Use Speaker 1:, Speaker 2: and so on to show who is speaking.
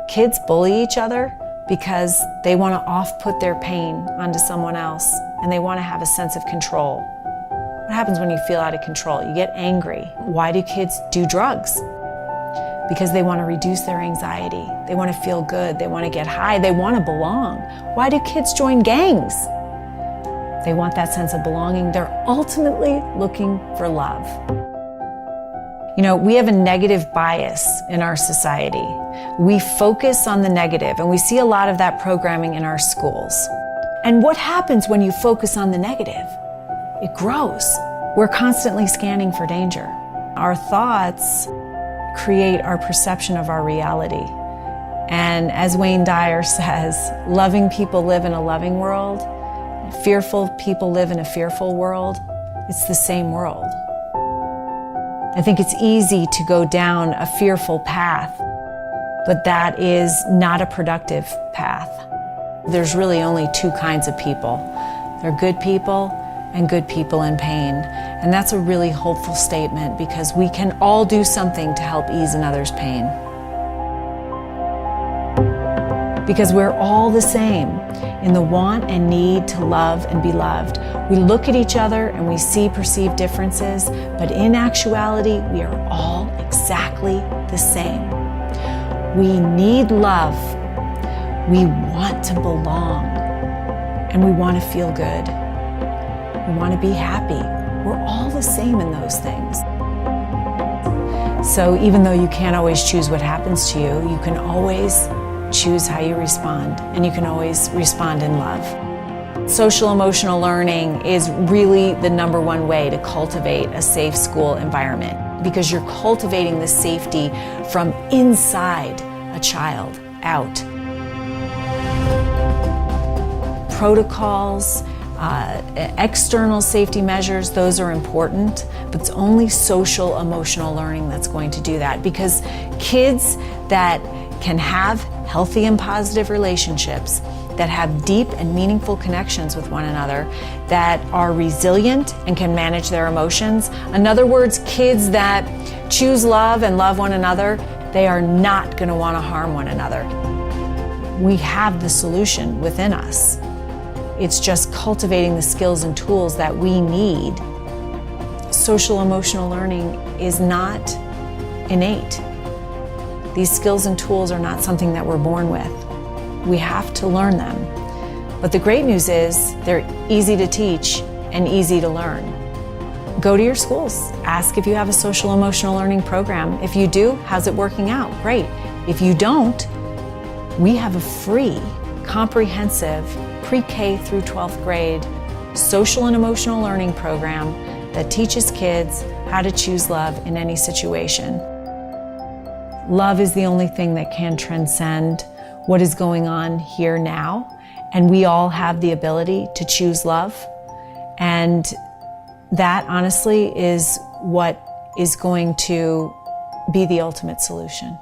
Speaker 1: Kids bully each other because they want to off-put their pain onto someone else, and they want to have a sense of control. What happens when you feel out of control? You get angry. Why do kids do drugs? Because they want to reduce their anxiety. They want to feel good. They want to get high. They want to belong. Why do kids join gangs? They want that sense of belonging. They're ultimately looking for love. You know, we have a negative bias in our society. We focus on the negative, and we see a lot of that programming in our schools. And what happens when you focus on the negative? It grows. We're constantly scanning for danger. Our thoughts create our perception of our reality. And as Wayne Dyer says, loving people live in a loving world, fearful people live in a fearful world. It's the same world. I think it's easy to go down a fearful path, but that is not a productive path. There's really only two kinds of people. There are good people and good people in pain. And that's a really hopeful statement, because we can all do something to help ease another's pain. Because we're all the same in the want and need to love and be loved. We look at each other and we see perceived differences, but in actuality, we are all exactly the same. We need love. We want to belong, and we want to feel good. We want to be happy. We're all the same in those things. So even though you can't always choose what happens to you, you can always choose how you respond, and you can always respond in love. Social emotional learning is really the #1 way to cultivate a safe school environment, because you're cultivating the safety from inside a child out. Protocols, external safety measures, those are important, but it's only social emotional learning that's going to do that, because kids that can have healthy and positive relationships, that have deep and meaningful connections with one another, that are resilient and can manage their emotions. In other words, kids that choose love and love one another, they are not going to want to harm one another. We have the solution within us. It's just cultivating the skills and tools that we need. Social emotional learning is not innate. These skills and tools are not something that we're born with. We have to learn them. But the great news is they're easy to teach and easy to learn. Go to your schools. Ask if you have a social emotional learning program. If you do, how's it working out? Great. If you don't, we have a free, comprehensive pre-K through 12th grade social and emotional learning program that teaches kids how to choose love in any situation. Love is the only thing that can transcend what is going on here now, and we all have the ability to choose love, and that honestly is what is going to be the ultimate solution.